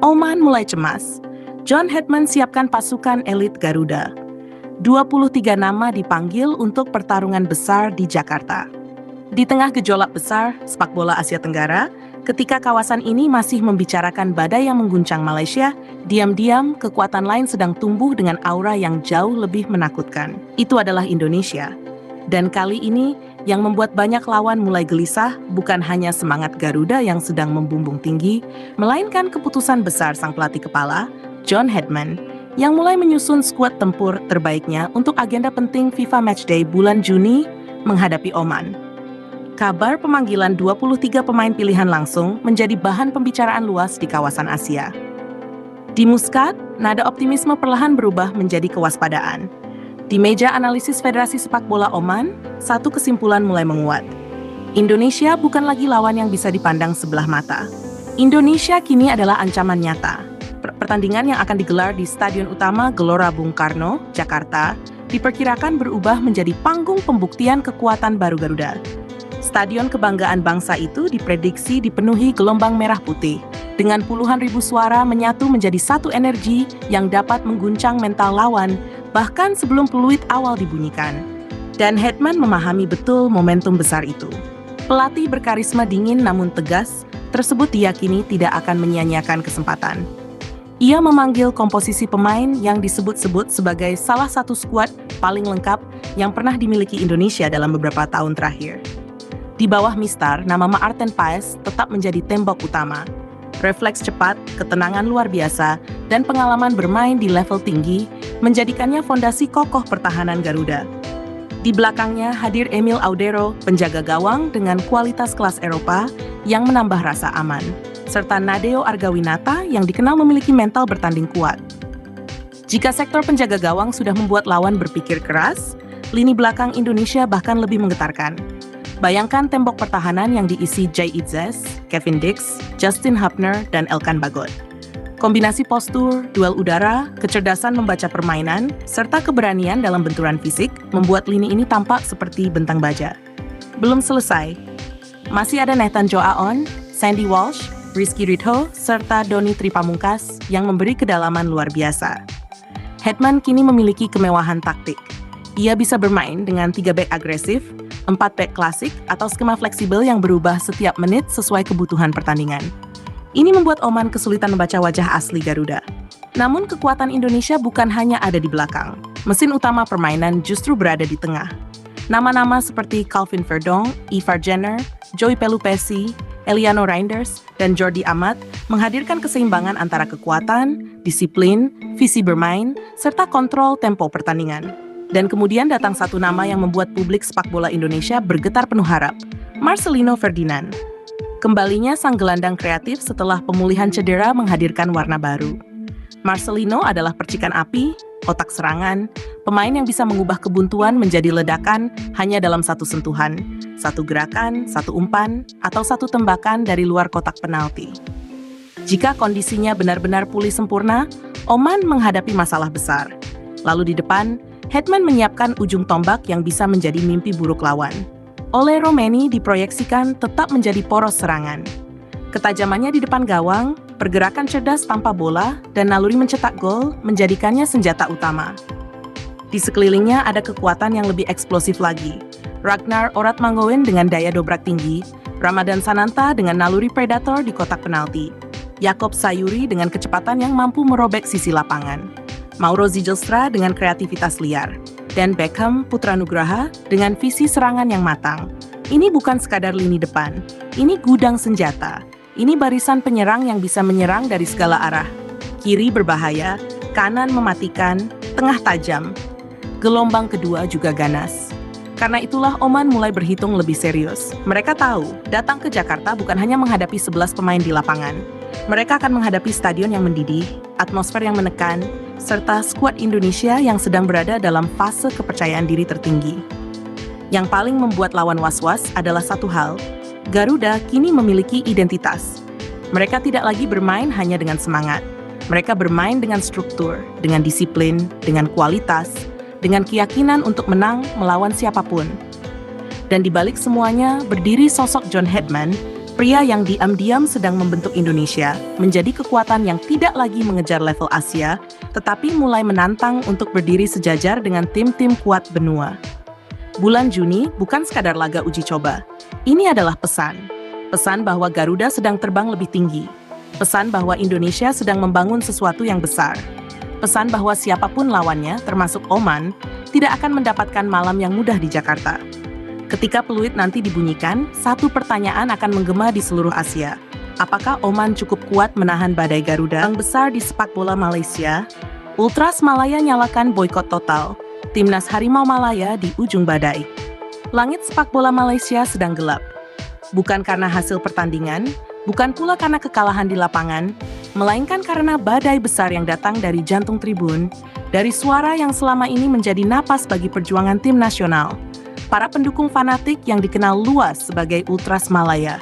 Oman mulai cemas. John Hetman siapkan pasukan elit Garuda. 23 nama dipanggil untuk pertarungan besar di Jakarta. Di tengah gejolak besar sepak bola Asia Tenggara, ketika kawasan ini masih membicarakan badai yang mengguncang Malaysia, diam-diam kekuatan lain sedang tumbuh dengan aura yang jauh lebih menakutkan. Itu adalah Indonesia. Dan kali ini, yang membuat banyak lawan mulai gelisah bukan hanya semangat Garuda yang sedang membumbung tinggi, melainkan keputusan besar sang pelatih kepala, John Hetman, yang mulai menyusun skuad tempur terbaiknya untuk agenda penting FIFA Matchday bulan Juni menghadapi Oman. Kabar pemanggilan 23 pemain pilihan langsung menjadi bahan pembicaraan luas di kawasan Asia. Di Muscat, nada optimisme perlahan berubah menjadi kewaspadaan. Di meja analisis Federasi Sepak Bola Oman, satu kesimpulan mulai menguat. Indonesia bukan lagi lawan yang bisa dipandang sebelah mata. Indonesia kini adalah ancaman nyata. Pertandingan yang akan digelar di Stadion Utama Gelora Bung Karno, Jakarta, diperkirakan berubah menjadi panggung pembuktian kekuatan baru Garuda. Stadion kebanggaan bangsa itu diprediksi dipenuhi gelombang merah putih, dengan puluhan ribu suara menyatu menjadi satu energi yang dapat mengguncang mental lawan, bahkan sebelum peluit awal dibunyikan. Dan Hetman memahami betul momentum besar itu. Pelatih berkarisma dingin namun tegas, tersebut diyakini tidak akan menyia-nyiakan kesempatan. Ia memanggil komposisi pemain yang disebut-sebut sebagai salah satu skuad paling lengkap yang pernah dimiliki Indonesia dalam beberapa tahun terakhir. Di bawah Mistar, nama Maarten Paes tetap menjadi tembok utama. Refleks cepat, ketenangan luar biasa, dan pengalaman bermain di level tinggi menjadikannya fondasi kokoh pertahanan Garuda. Di belakangnya hadir Emil Audero, penjaga gawang dengan kualitas kelas Eropa yang menambah rasa aman, serta Nadeo Argawinata yang dikenal memiliki mental bertanding kuat. Jika sektor penjaga gawang sudah membuat lawan berpikir keras, lini belakang Indonesia bahkan lebih menggetarkan. Bayangkan tembok pertahanan yang diisi Jay Itzes, Kevin Dix, Justin Hubner, dan Elkan Bagot. Kombinasi postur, duel udara, kecerdasan membaca permainan, serta keberanian dalam benturan fisik membuat lini ini tampak seperti bentang baja. Belum selesai, masih ada Nathan Joaon, Sandy Walsh, Rizky Ridho, serta Doni Tripamungkas yang memberi kedalaman luar biasa. Hetman kini memiliki kemewahan taktik. Ia bisa bermain dengan 3 bek agresif, 4 bek klasik, atau skema fleksibel yang berubah setiap menit sesuai kebutuhan pertandingan. Ini membuat Oman kesulitan membaca wajah asli Garuda. Namun kekuatan Indonesia bukan hanya ada di belakang. Mesin utama permainan justru berada di tengah. Nama-nama seperti Calvin Verdong, Ivar Jenner, Joey Pelupesi, Eliano Reinders, dan Jordi Amat menghadirkan keseimbangan antara kekuatan, disiplin, visi bermain, serta kontrol tempo pertandingan. Dan kemudian datang satu nama yang membuat publik sepak bola Indonesia bergetar penuh harap, Marcelino Ferdinand. Kembalinya sang gelandang kreatif setelah pemulihan cedera menghadirkan warna baru. Marcelino adalah percikan api, otak serangan, pemain yang bisa mengubah kebuntuan menjadi ledakan hanya dalam satu sentuhan, satu gerakan, satu umpan, atau satu tembakan dari luar kotak penalti. Jika kondisinya benar-benar pulih sempurna, Oman menghadapi masalah besar. Lalu di depan, Hetman menyiapkan ujung tombak yang bisa menjadi mimpi buruk lawan. Ole Romeni diproyeksikan tetap menjadi poros serangan. Ketajamannya di depan gawang, pergerakan cerdas tanpa bola, dan naluri mencetak gol menjadikannya senjata utama. Di sekelilingnya ada kekuatan yang lebih eksplosif lagi. Ragnar Oratmangoen dengan daya dobrak tinggi, Ramadan Sananta dengan naluri predator di kotak penalti, Yakob Sayuri dengan kecepatan yang mampu merobek sisi lapangan, Mauro Zijlstra dengan kreativitas liar, dan Beckham Putra Nugraha dengan visi serangan yang matang. Ini bukan sekadar lini depan, ini gudang senjata. Ini barisan penyerang yang bisa menyerang dari segala arah. Kiri berbahaya, kanan mematikan, tengah tajam. Gelombang kedua juga ganas. Karena itulah Oman mulai berhitung lebih serius. Mereka tahu, datang ke Jakarta bukan hanya menghadapi 11 pemain di lapangan. Mereka akan menghadapi stadion yang mendidih, atmosfer yang menekan, serta skuad Indonesia yang sedang berada dalam fase kepercayaan diri tertinggi. Yang paling membuat lawan was-was adalah satu hal, Garuda kini memiliki identitas. Mereka tidak lagi bermain hanya dengan semangat. Mereka bermain dengan struktur, dengan disiplin, dengan kualitas, dengan keyakinan untuk menang melawan siapapun. Dan di balik semuanya, berdiri sosok John Hetman Pria yang diam-diam sedang membentuk Indonesia menjadi kekuatan yang tidak lagi mengejar level Asia, tetapi mulai menantang untuk berdiri sejajar dengan tim-tim kuat benua. Bulan Juni bukan sekadar laga uji coba. Ini adalah pesan. Pesan bahwa Garuda sedang terbang lebih tinggi. Pesan bahwa Indonesia sedang membangun sesuatu yang besar. Pesan bahwa siapapun lawannya, termasuk Oman, tidak akan mendapatkan malam yang mudah di Jakarta. Ketika peluit nanti dibunyikan, satu pertanyaan akan menggema di seluruh Asia. Apakah Oman cukup kuat menahan badai Garuda yang besar di sepak bola Malaysia? Ultras Malaya nyalakan boikot total. Timnas Harimau Malaya di ujung badai. Langit sepak bola Malaysia sedang gelap. Bukan karena hasil pertandingan, bukan pula karena kekalahan di lapangan, melainkan karena badai besar yang datang dari jantung tribun, dari suara yang selama ini menjadi napas bagi perjuangan tim nasional. Para pendukung fanatik yang dikenal luas sebagai Ultras Malaya.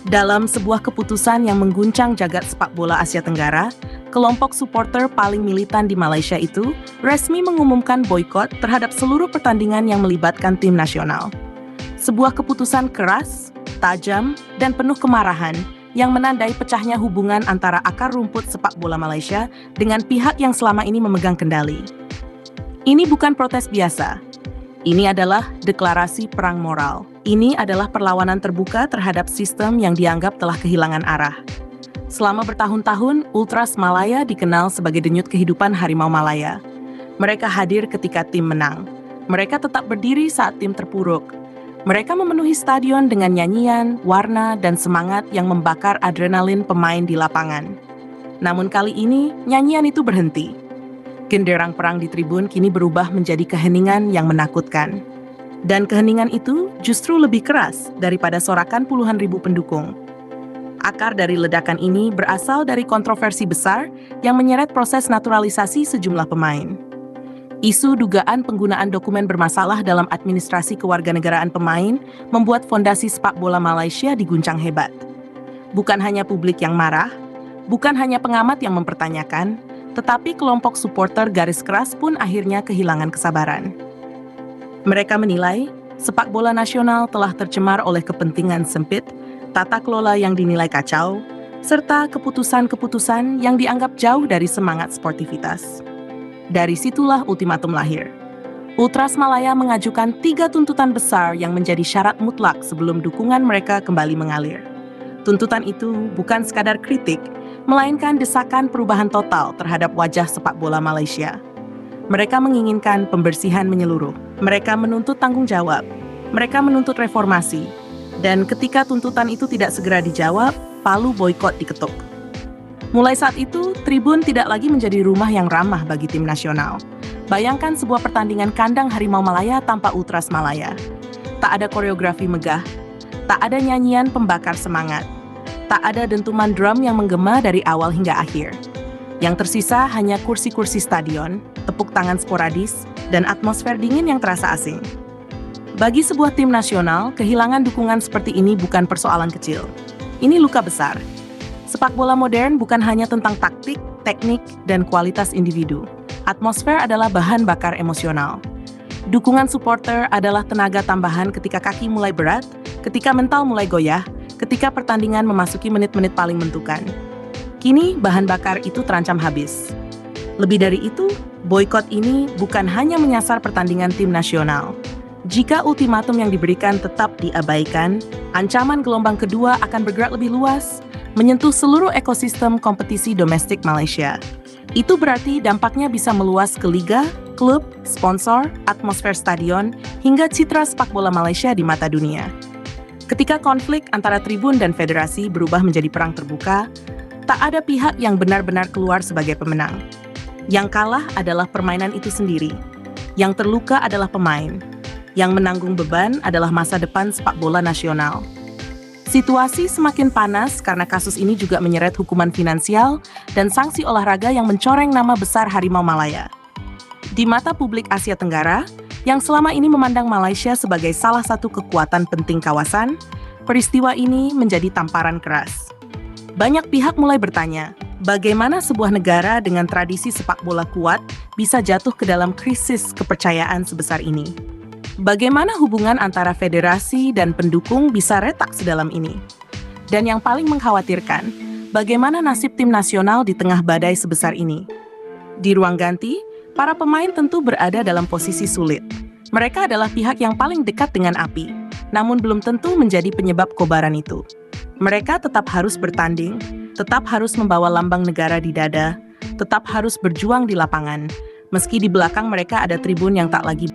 Dalam sebuah keputusan yang mengguncang jagat sepak bola Asia Tenggara, kelompok supporter paling militan di Malaysia itu resmi mengumumkan boikot terhadap seluruh pertandingan yang melibatkan tim nasional. Sebuah keputusan keras, tajam, dan penuh kemarahan yang menandai pecahnya hubungan antara akar rumput sepak bola Malaysia dengan pihak yang selama ini memegang kendali. Ini bukan protes biasa. Ini adalah deklarasi perang moral. Ini adalah perlawanan terbuka terhadap sistem yang dianggap telah kehilangan arah. Selama bertahun-tahun, Ultras Malaya dikenal sebagai denyut kehidupan Harimau Malaya. Mereka hadir ketika tim menang. Mereka tetap berdiri saat tim terpuruk. Mereka memenuhi stadion dengan nyanyian, warna, dan semangat yang membakar adrenalin pemain di lapangan. Namun kali ini, nyanyian itu berhenti. Genderang perang di tribun kini berubah menjadi keheningan yang menakutkan. Dan keheningan itu justru lebih keras daripada sorakan puluhan ribu pendukung. Akar dari ledakan ini berasal dari kontroversi besar yang menyeret proses naturalisasi sejumlah pemain. Isu dugaan penggunaan dokumen bermasalah dalam administrasi kewarganegaraan pemain membuat fondasi sepak bola Malaysia diguncang hebat. Bukan hanya publik yang marah, bukan hanya pengamat yang mempertanyakan, tetapi kelompok supporter garis keras pun akhirnya kehilangan kesabaran. Mereka menilai sepak bola nasional telah tercemar oleh kepentingan sempit, tata kelola yang dinilai kacau, serta keputusan-keputusan yang dianggap jauh dari semangat sportivitas. Dari situlah ultimatum lahir. Ultras Malaya mengajukan 3 tuntutan besar yang menjadi syarat mutlak sebelum dukungan mereka kembali mengalir. Tuntutan itu bukan sekadar kritik, melainkan desakan perubahan total terhadap wajah sepak bola Malaysia. Mereka menginginkan pembersihan menyeluruh. Mereka menuntut tanggung jawab. Mereka menuntut reformasi. Dan ketika tuntutan itu tidak segera dijawab, palu boikot diketuk. Mulai saat itu, tribun tidak lagi menjadi rumah yang ramah bagi tim nasional. Bayangkan sebuah pertandingan kandang Harimau Malaya tanpa Ultras Malaya. Tak ada koreografi megah, tak ada nyanyian pembakar semangat. Tak ada dentuman drum yang menggema dari awal hingga akhir. Yang tersisa hanya kursi-kursi stadion, tepuk tangan sporadis, dan atmosfer dingin yang terasa asing. Bagi sebuah tim nasional, kehilangan dukungan seperti ini bukan persoalan kecil. Ini luka besar. Sepak bola modern bukan hanya tentang taktik, teknik, dan kualitas individu. Atmosfer adalah bahan bakar emosional. Dukungan supporter adalah tenaga tambahan ketika kaki mulai berat, ketika mental mulai goyah, ketika pertandingan memasuki menit-menit paling menentukan. Kini, bahan bakar itu terancam habis. Lebih dari itu, boikot ini bukan hanya menyasar pertandingan tim nasional. Jika ultimatum yang diberikan tetap diabaikan, ancaman gelombang kedua akan bergerak lebih luas, menyentuh seluruh ekosistem kompetisi domestik Malaysia. Itu berarti dampaknya bisa meluas ke liga, klub, sponsor, atmosfer stadion, hingga citra sepak bola Malaysia di mata dunia. Ketika konflik antara tribun dan federasi berubah menjadi perang terbuka, tak ada pihak yang benar-benar keluar sebagai pemenang. Yang kalah adalah permainan itu sendiri. Yang terluka adalah pemain. Yang menanggung beban adalah masa depan sepak bola nasional. Situasi semakin panas karena kasus ini juga menyeret hukuman finansial dan sanksi olahraga yang mencoreng nama besar Harimau Malaya. Di mata publik Asia Tenggara, yang selama ini memandang Malaysia sebagai salah satu kekuatan penting kawasan, peristiwa ini menjadi tamparan keras. Banyak pihak mulai bertanya, bagaimana sebuah negara dengan tradisi sepak bola kuat bisa jatuh ke dalam krisis kepercayaan sebesar ini? Bagaimana hubungan antara federasi dan pendukung bisa retak sedalam ini? Dan yang paling mengkhawatirkan, bagaimana nasib tim nasional di tengah badai sebesar ini? Di ruang ganti, para pemain tentu berada dalam posisi sulit. Mereka adalah pihak yang paling dekat dengan api, namun belum tentu menjadi penyebab kobaran itu. Mereka tetap harus bertanding, tetap harus membawa lambang negara di dada, tetap harus berjuang di lapangan, meski di belakang mereka ada tribun yang tak lagi